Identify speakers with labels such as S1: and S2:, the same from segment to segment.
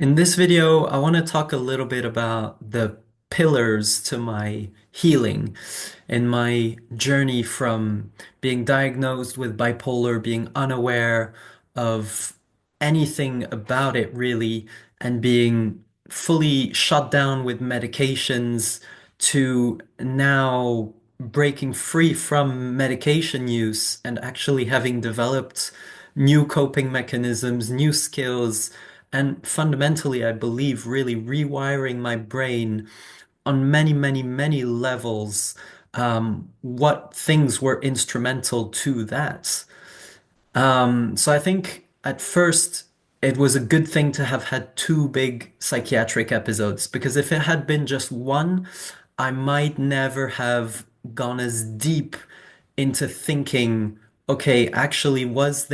S1: In this video, I want to talk a little bit about the pillars to my healing in my journey from being diagnosed with bipolar, being unaware of anything about it really, and being fully shut down with medications to now breaking free from medication use and actually having developed new coping mechanisms, new skills, and fundamentally, I believe, really rewiring my brain on many, many, many levels. What things were instrumental to that? So I think at first it was a good thing to have had two big psychiatric episodes because if it had been just one, I might never have gone as deep into thinking, okay, actually, is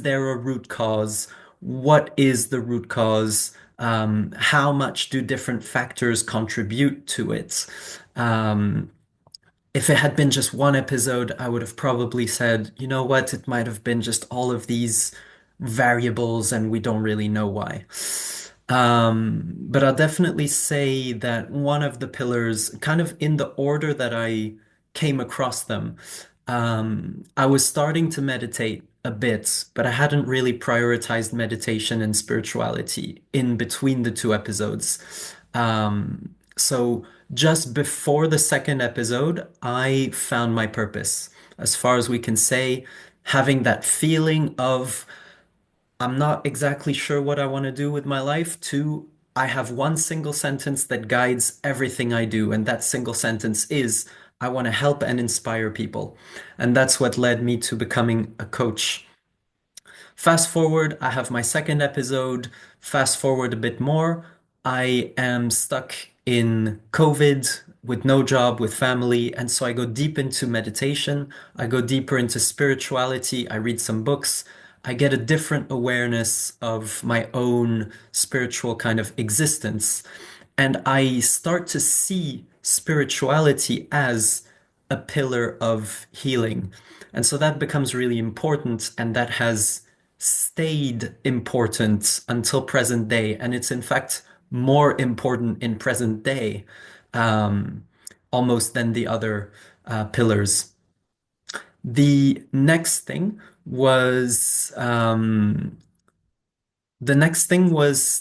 S1: there a root cause? What is the root cause? How much do different factors contribute to it? Um, if it had been just one episode, I would have probably said, you know what, it might have been just all of these variables and we don't really know why. But I'll definitely say that one of the pillars, kind of in the order that I came across them, I was starting to meditate a bit, but I hadn't really prioritized meditation and spirituality in between the two episodes. So just before the second episode, I found my purpose. As far as we can say, having that feeling of I'm not exactly sure what I want to do with my life, to I have one single sentence that guides everything I do, and that single sentence is I want to help and inspire people. And that's what led me to becoming a coach. Fast forward, I have my second episode. Fast forward a bit more. I am stuck in COVID with no job, with family. And so I go deep into meditation. I go deeper into spirituality. I read some books. I get a different awareness of my own spiritual kind of existence. And I start to see spirituality as a pillar of healing. And so that becomes really important, and that has stayed important until present day. And it's in fact more important in present day, um, almost than the other pillars. The next thing was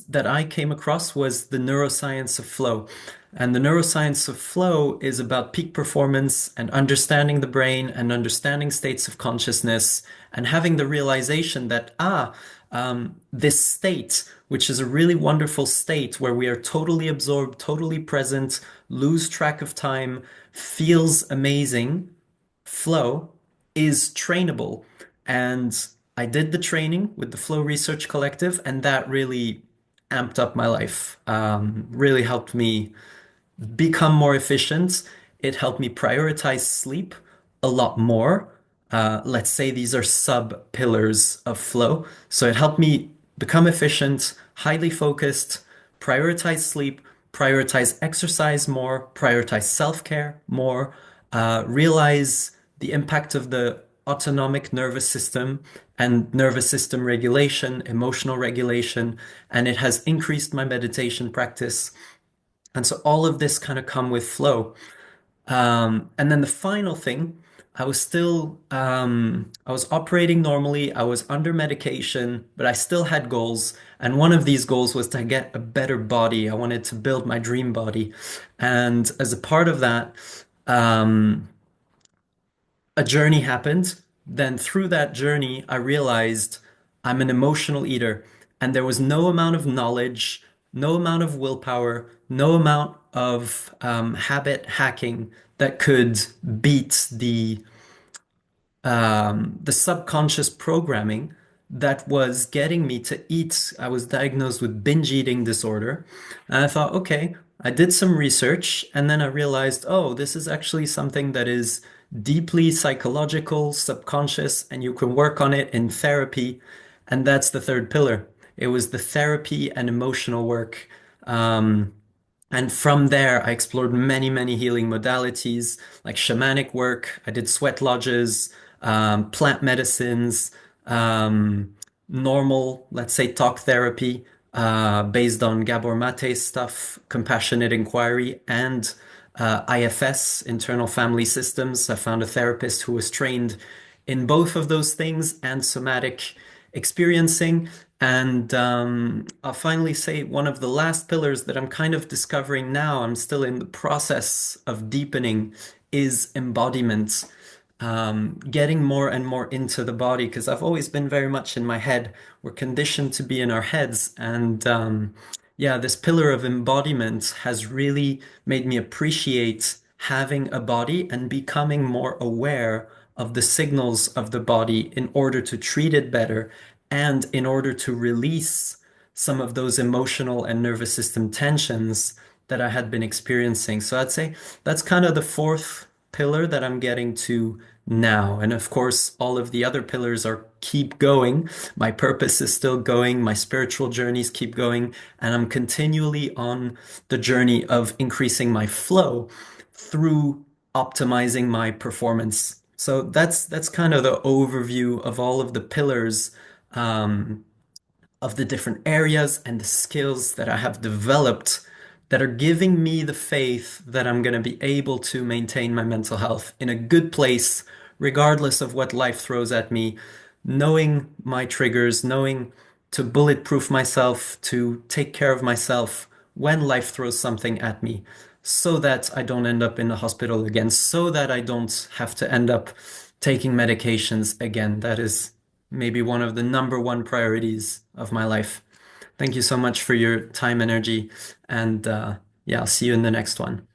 S1: that I came across was the neuroscience of flow. And the neuroscience of flow is about peak performance and understanding the brain and understanding states of consciousness and having the realization that, this state, which is a really wonderful state where we are totally absorbed, totally present, lose track of time, feels amazing, flow is trainable. And I did the training with the Flow Research Collective, and that really amped up my life, really helped me become more efficient. It helped me prioritize sleep a lot more. Let's say these are sub pillars of flow. So it helped me become efficient, highly focused, prioritize sleep, prioritize exercise more, prioritize self-care more, realize the impact of the autonomic nervous system and nervous system regulation, emotional regulation, and it has increased my meditation practice. And so all of this kind of come with flow. And then the final thing, I was operating normally. I was under medication, but I still had goals. And one of these goals was to get a better body. I wanted to build my dream body. And as a part of that, um, a journey happened. Then through that journey, I realized I'm an emotional eater, and there was no amount of knowledge, no amount of willpower, no amount of habit hacking that could beat the subconscious programming that was getting me to eat. I was diagnosed with binge eating disorder. And I thought, okay, I did some research and then I realized, oh, this is actually something that is deeply psychological, subconscious, and you can work on it in therapy. And that's the third pillar. It was the therapy and emotional work. And from there, I explored many, many healing modalities like shamanic work. I did sweat lodges, plant medicines, um, normal, let's say, talk therapy. based on Gabor Mate's stuff, compassionate inquiry, and IFS, internal family systems. I found a therapist who was trained in both of those things and somatic experiencing. And I'll finally say one of the last pillars that I'm kind of discovering now, I'm still in the process of deepening, is embodiment. Getting more and more into the body because I've always been very much in my head. We're conditioned to be in our heads. And yeah, this pillar of embodiment has really made me appreciate having a body and becoming more aware of the signals of the body in order to treat it better and in order to release some of those emotional and nervous system tensions that I had been experiencing. So I'd say that's kind of the fourth pillar that I'm getting to now. And of course, all of the other pillars are keep going. My purpose is still going. My spiritual journeys keep going. And I'm continually on the journey of increasing my flow through optimizing my performance. So that's kind of the overview of all of the pillars. Um, of the different areas and the skills that I have developed that are giving me the faith that I'm going to be able to maintain my mental health in a good place, regardless of what life throws at me, knowing my triggers, knowing to bulletproof myself, to take care of myself when life throws something at me, so that I don't end up in the hospital again, so that I don't have to end up taking medications again. That is maybe one of the number one priorities of my life. Thank you so much for your time, energy, and yeah, I'll see you in the next one.